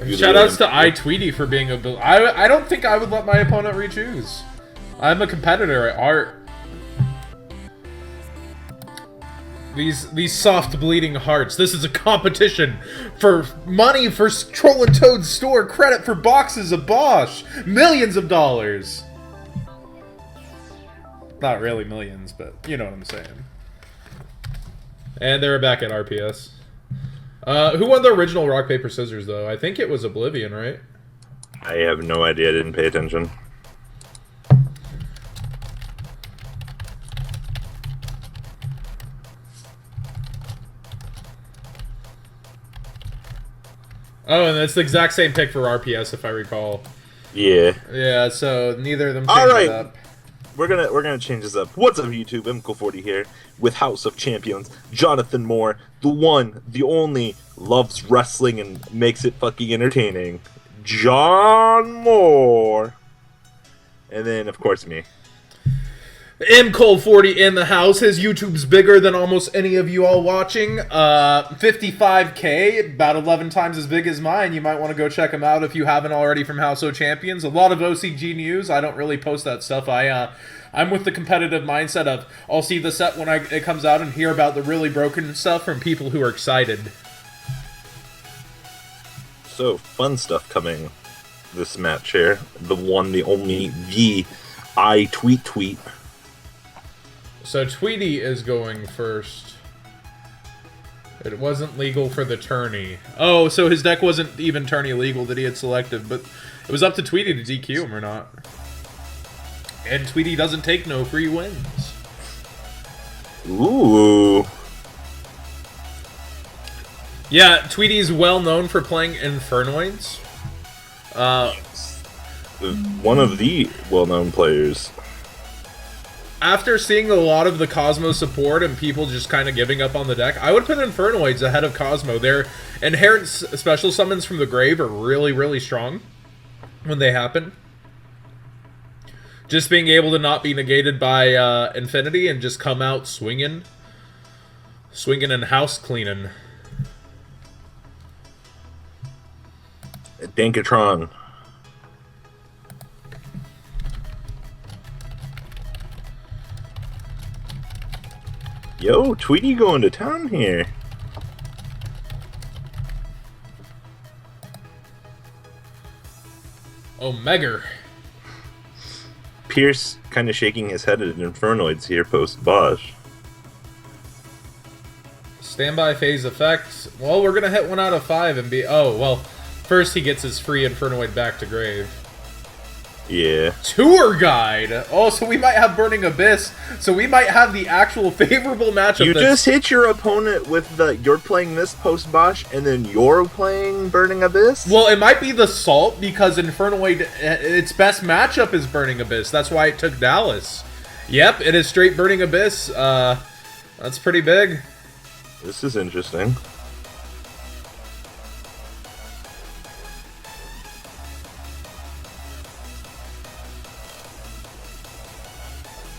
Shoutouts to iTweety for being a... I don't think I would let my opponent re-choose. I'm a competitor at heart. These soft bleeding hearts. This is a competition for money for Troll and Toad's store. Credit for boxes of Bosch. Millions of dollars. Not really millions, but you know what I'm saying. And they're back at RPS. Who won the original Rock, Paper, Scissors, though? I think it was Oblivion, right? I have no idea. I didn't pay attention. Oh, and that's the exact same pick for RPS, if I recall. Yeah. Yeah, so neither of them changed it up. We're gonna change this up. What's up, YouTube? MCO40 here with House of Champions. Jonathan Moore, the one, the only, loves wrestling and makes it fucking entertaining. John Moore. And then, of course, me. MCole40 in the house. His YouTube's bigger than almost any of you all watching. 55K, about 11 times as big as mine. You might want to go check him out if you haven't already from House of Champions. A lot of OCG news. I don't really post that stuff. I'm with the competitive mindset of I'll see the set when it comes out and hear about the really broken stuff from people who are excited. So, fun stuff coming this match here. The one, the only, the iTweet. So Tweety is going first. It wasn't legal for the Tourney. Oh, so his deck wasn't even Tourney legal that he had selected, but it was up to Tweety to DQ him or not. And Tweety doesn't take no free wins. Ooh. Yeah, Tweety's well known for playing Infernoids. One of the well-known players. After seeing a lot of the Cosmo support and people just kind of giving up on the deck, I would put Infernoids ahead of Cosmo. Their inherent special summons from the grave are really, really strong when they happen. Just being able to not be negated by Infinity and just come out swinging. Swinging and house cleaning. Dankatron. Yo, Tweety going to town here. Omega. Pierce kind of shaking his head at Infernoids here post Bosch. Standby phase effects. Well, we're going to hit 1 out of 5 and be... Oh, well, first he gets his free Infernoid back to grave. Yeah. Tour guide. Oh, so we might have Burning Abyss. So we might have the actual favorable matchup. You just hit your opponent with the you're playing this post Bosch and then you're playing Burning Abyss? Well, it might be the Salt because Infernoid, its best matchup is Burning Abyss. That's why it took Dallas. Yep, it is straight Burning Abyss. That's pretty big. This is interesting.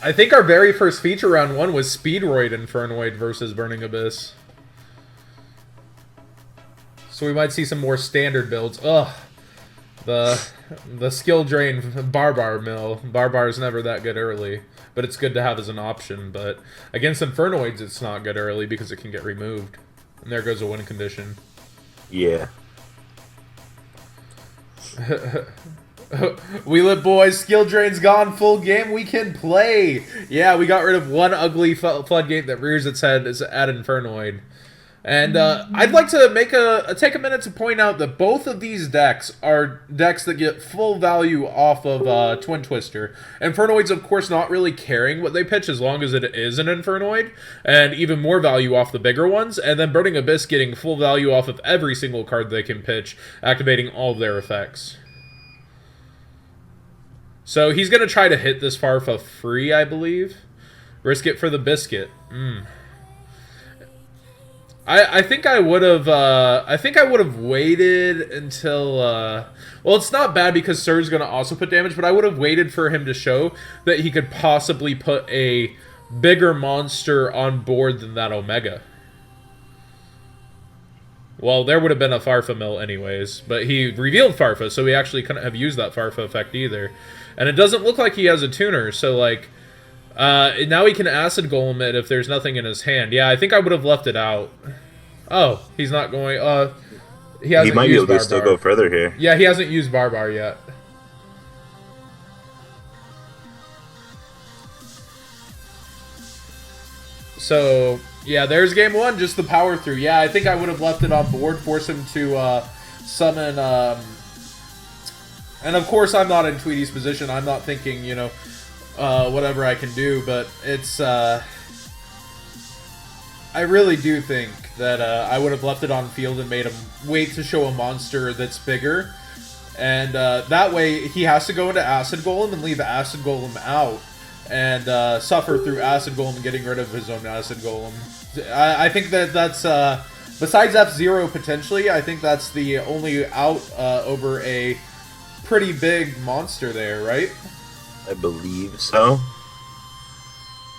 I think our very first feature round 1 was Speedroid Infernoid versus Burning Abyss. So we might see some more standard builds. Ugh. The skill drain Barbar mill. Barbar's never that good early, but it's good to have as an option. But against Infernoids, it's not good early because it can get removed. And there goes a win condition. Yeah. We live, boys. Skill drain's gone. Full game. We can play. Yeah, we got rid of one ugly floodgate that rears its head at Infernoid. And I'd like to take a minute to point out that both of these decks are decks that get full value off of Twin Twister. Infernoid's, of course, not really caring what they pitch as long as it is an Infernoid, and even more value off the bigger ones. And then Burning Abyss getting full value off of every single card they can pitch, activating all of their effects. So he's going to try to hit this far for free, I believe. Risk it for the biscuit. I think I would have waited until well, it's not bad because Sir's going to also put damage, but I would have waited for him to show that he could possibly put a bigger monster on board than that Omega. Well, there would have been a Farfa mill anyways, but he revealed Farfa, so he actually couldn't have used that Farfa effect either. And it doesn't look like he has a tuner, so like, now he can Acid Golem it if there's nothing in his hand. Yeah, I think I would have left it out. Oh, he's not going, he hasn't He might be used able to still go further here. Yeah, he hasn't used Barbar yet. So, yeah, there's game one, just the power through. Yeah, I think I would have left it on board, force him to summon, and of course I'm not in Tweety's position. I'm not thinking, you know, whatever I can do, but it's, I really do think that I would have left it on field and made him wait to show a monster that's bigger. And that way he has to go into Acid Golem and leave Acid Golem out. And suffer through Acid Golem getting rid of his own Acid Golem. I think that's, besides F-Zero potentially, I think that's the only out over a pretty big monster there, right? I believe so.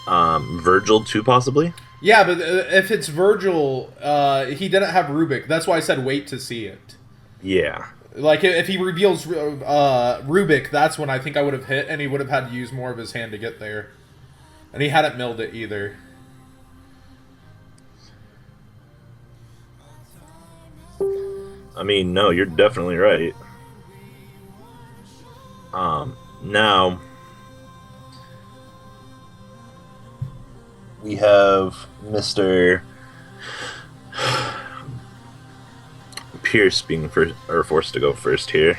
Virgil too, possibly? Yeah, but if it's Virgil, he didn't have Rubik. That's why I said wait to see it. Yeah. Like, if he reveals Rubik, that's when I think I would have hit, and he would have had to use more of his hand to get there. And he hadn't milled it either. I mean, no, you're definitely right. Now we have Mr. Pierce being first, or forced to go first here.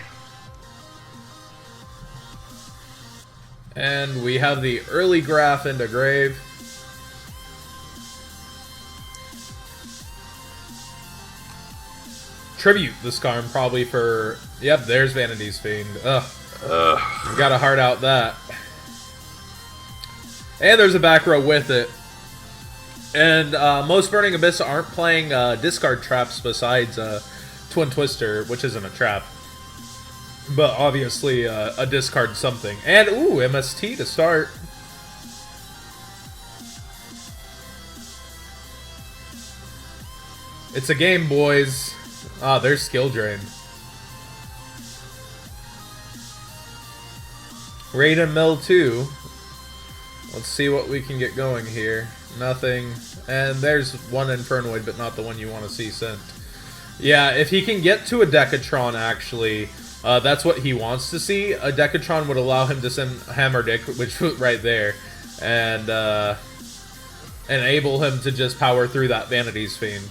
And we have the early graph into Grave. Tribute the Skarm probably for... Yep, there's Vanity's Fiend. Ugh. Gotta hard out that. And there's a back row with it. And most Burning Abyss aren't playing discard traps besides Twin Twister, which isn't a trap. But obviously a discard something. And, ooh, MST to start. It's a game, boys. Ah, there's Skill Drain. Raiden Mill 2. Let's see what we can get going here. Nothing. And there's one Infernoid, but not the one you want to see sent. Yeah, if he can get to a Decatron, actually, that's what he wants to see. A Decatron would allow him to send Hammerdick, which was right there, and enable him to just power through that Vanity's Fiend.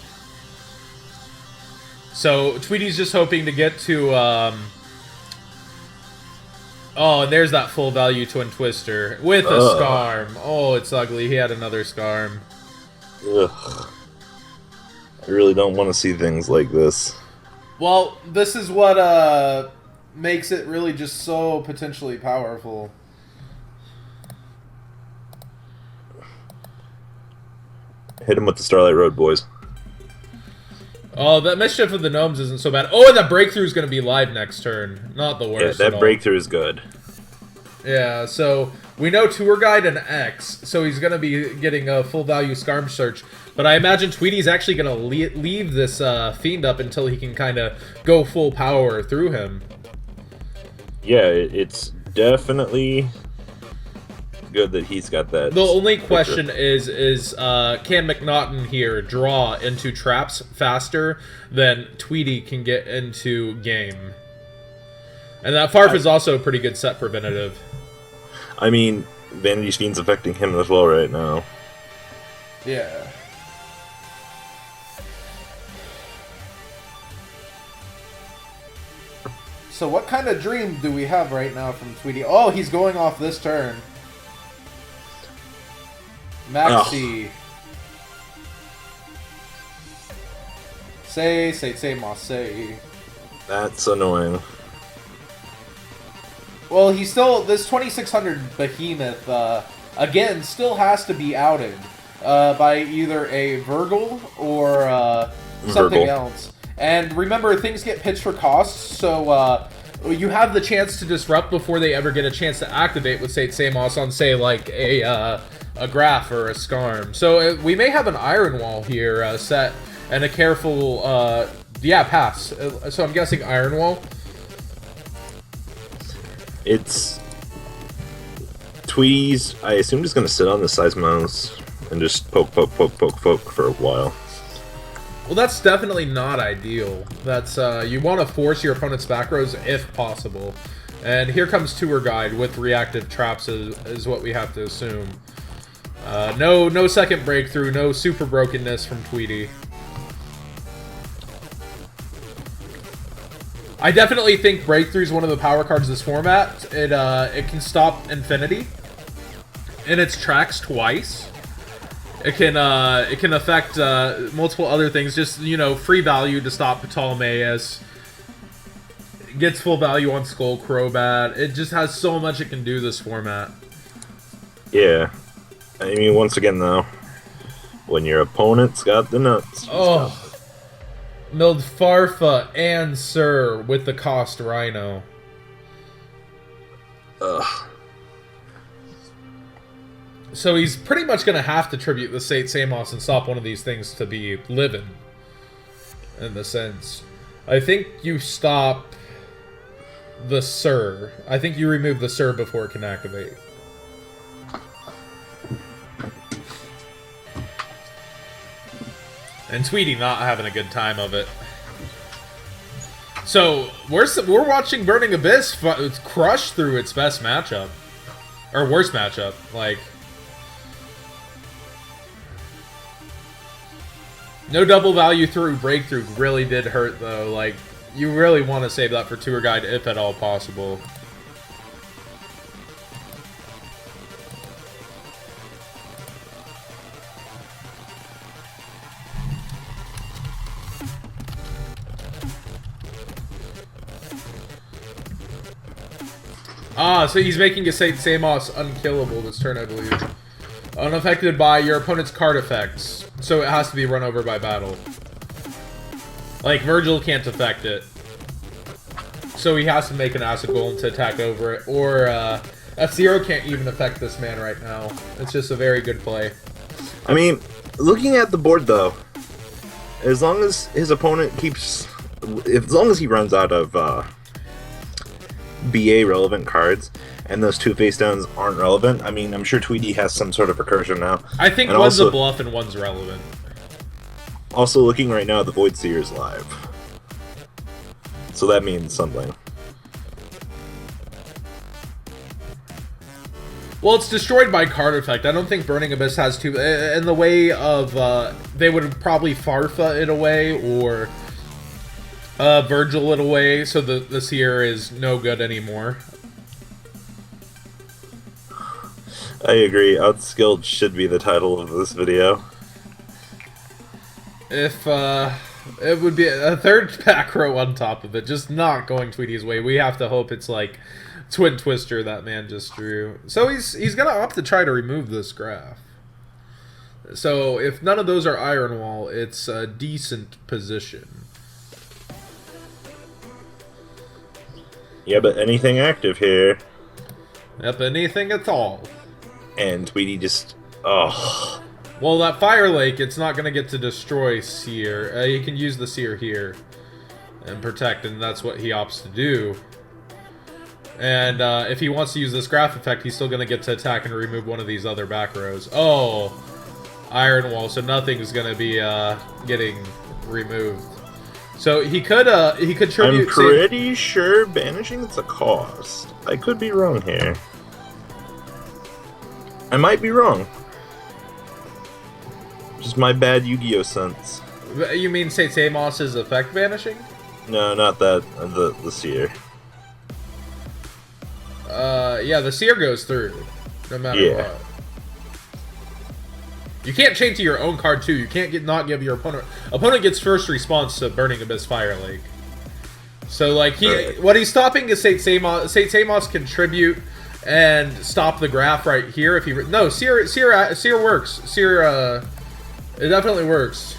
So, Tweety's just hoping to get to, oh, and there's that full value Twin Twister with a Skarm. Oh, it's ugly. He had another Skarm. Ugh. I really don't want to see things like this. Well, this is what makes it really just so potentially powerful. Hit him with the Starlight Road, boys. Oh, that Mischief of the Gnomes isn't so bad. Oh, and that Breakthrough is going to be live next turn. Not the worst. Yeah, that Breakthrough is good. Yeah, so we know Tour Guide and X, so he's going to be getting a full value Skarm Search. But I imagine Tweety's actually going to leave this Fiend up until he can kind of go full power through him. Yeah, it's definitely good that he's got that. The only question is can McNaughton here draw into traps faster than Tweety can get into game? And that Farf is also a pretty good set preventative. I mean, Vanity's Fiend's affecting him as well right now. Yeah. So what kind of dream do we have right now from Tweety? Oh, he's going off this turn. Maxi. Oh. Say, must say. That's annoying. Well, he still, this 2600 Behemoth, again, still has to be outed by either a Virgil or something else. And remember, things get pitched for costs, so you have the chance to disrupt before they ever get a chance to activate with, say, Samos on, say, like a Graph or a Skarm. So we may have an Iron Wall here set, and a careful Yeah, pass. So I'm guessing Iron Wall. It's Tweety's, I assume, just gonna sit on the size mouse and just poke for a while. Well, that's definitely not ideal. That's you want to force your opponent's back rows if possible. And here comes Tour Guide with reactive traps is what we have to assume. No second breakthrough, no super brokenness from Tweety. I definitely think Breakthrough is one of the power cards of this format. It can stop Infinity in its tracks twice. It can affect multiple other things. Just, you know, free value to stop Ptolemaeus. It gets full value on Skull Crobat. It just has so much it can do this format. Yeah. I mean, once again, though, when your opponent's got the nuts. Oh. Milled Farfa and Sir with the cost Rhino. Ugh. So he's pretty much going to have to tribute the Sate Samos and stop one of these things to be living. In the sense. I think you stop the Sir. I think you remove the Sir before it can activate. And Tweety not having a good time of it. So, we're watching Burning Abyss crush through its best matchup. Or worst matchup. Like, no double value through Breakthrough really did hurt, though. Like, you really want to save that for Tour Guide if at all possible. Ah, so he's making a Sate Samos unkillable this turn, I believe. Unaffected by your opponent's card effects. So it has to be run over by battle. Like, Virgil can't affect it. So he has to make an Acid Golem to attack over it. Or, F-Zero can't even affect this man right now. It's just a very good play. I mean, looking at the board, though, as long as his opponent keeps... As long as he runs out of, BA relevant cards, and those two face downs aren't relevant. I mean, I'm sure Tweety has some sort of recursion now. I think and one's also, a bluff and one's relevant. Also, looking right now, the Void Seer is live. So that means something. Well, it's destroyed by card effect. I don't think Burning Abyss has to. In the way of, they would probably Farfa it away, or Virgil it away, so the Seer is no good anymore. I agree. Outskilled should be the title of this video. If, it would be a third back row on top of it, just not going Tweety's way. We have to hope it's like Twin Twister that man just drew. So he's gonna opt to try to remove this graph. So if none of those are Iron Wall, it's a decent position. Yeah, but anything active here. Yep, anything at all. And Tweety just... Oh. Well, that Fire Lake, it's not going to get to destroy Seer. He can use the Seer here and protect, and that's what he opts to do. And if he wants to use this graph effect, he's still going to get to attack and remove one of these other back rows. Oh, Iron Wall, so nothing's going to be getting removed. So he could tribute... I'm pretty sure banishing is a cost. I could be wrong here. I might be wrong. Just my bad Yu-Gi-Oh sense. You mean Sate Samos's effect vanishing? No, not that. The Seer. Yeah, the Seer goes through, no matter what. You can't chain to your own card too. You can't not give your opponent. Opponent gets first response to Burning Abyss Fire Lake. So like what he's stopping is Sate Samos. Sate Samos can tribute and stop the graph right here if he Seer works. Seer it definitely works.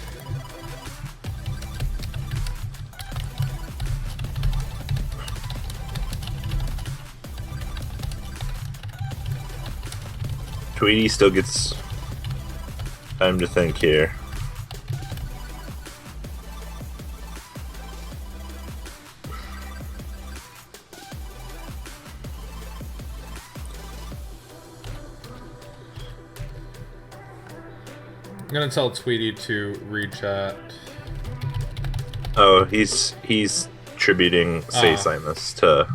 Tweety still gets time to think here. gonna tell Tweety to rechat. Oh, he's tributing Say Simus to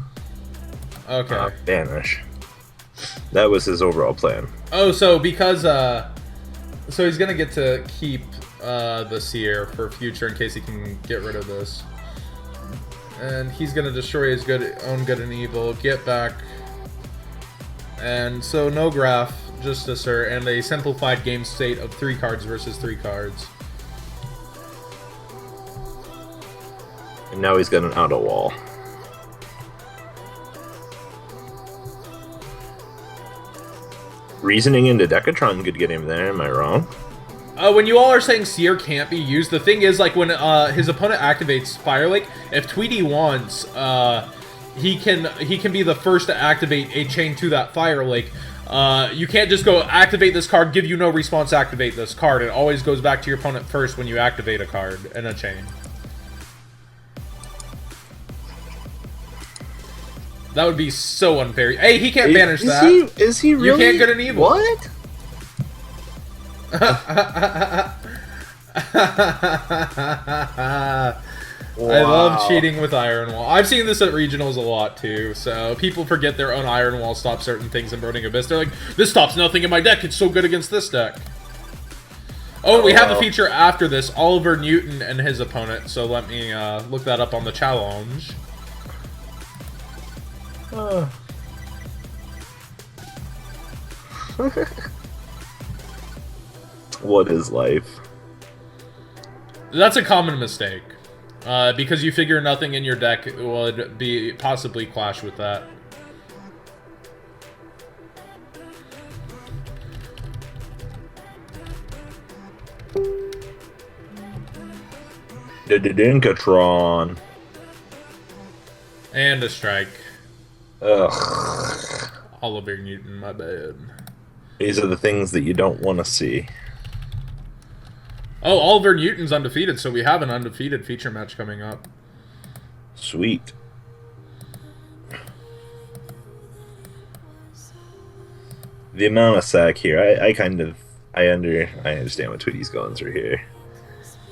banish. That was his overall plan. Oh, so because so he's gonna get to keep the Seer for future in case he can get rid of this. And he's gonna destroy his own good and evil, get back. And so no graph, just assert, and a simplified game state of 3 cards versus 3 cards. And now he's got an auto wall. Reasoning into Decatron could get him there, am I wrong? When you all are saying Seer can't be used, the thing is, like, when his opponent activates Fire Lake, if Tweety wants, he can be the first to activate a chain to that Fire Lake. You can't just go activate this card, give you no response, activate this card. It always goes back to your opponent first when you activate a card in a chain. That would be so unfair. Hey, he can't banish that. Is he really? You can't get an evil. What? Wow. I love cheating with Iron Wall. I've seen this at regionals a lot too, so people forget their own Iron Wall stops certain things in Burning Abyss. They're like, this stops nothing in my deck, it's so good against this deck. Oh, we have a feature after this, Oliver Newton and his opponent, so let me look that up on the challenge. What is life? That's a common mistake. Because you figure nothing in your deck would be possibly clash with that. The Dinkatron. And a strike. Ugh. Oliver Newton, my bad. These are the things that you don't want to see. Oh, Oliver Newton's undefeated, so we have an undefeated feature match coming up. Sweet. The amount of sack here, I understand what Tweety's going through here.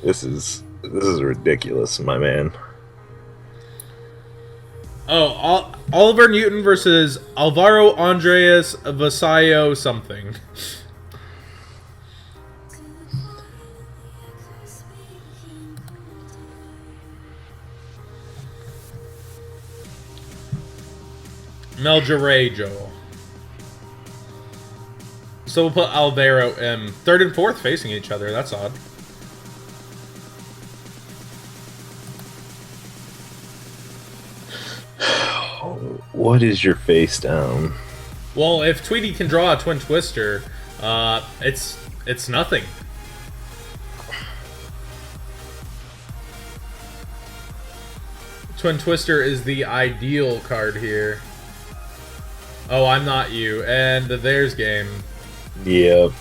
This is ridiculous, my man. Oh, Oliver Newton versus Alvaro Andres Vasallo something. Meljarejo. So we'll put Alvaro in 3rd and 4th facing each other. That's odd. What is your face down? Well, if Tweety can draw a Twin Twister, it's nothing. Twin Twister is the ideal card here. Oh, I'm not you. And there's game. Yep.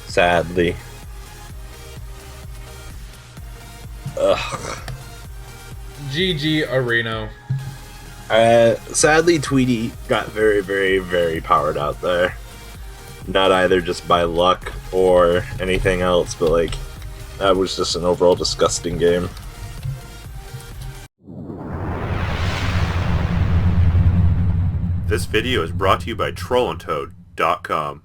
Sadly. Ugh. GG Areno. Sadly, Tweety got very, very, very powered out there. Not either just by luck or anything else, but like, that was just an overall disgusting game. This video is brought to you by TrollandToad.com.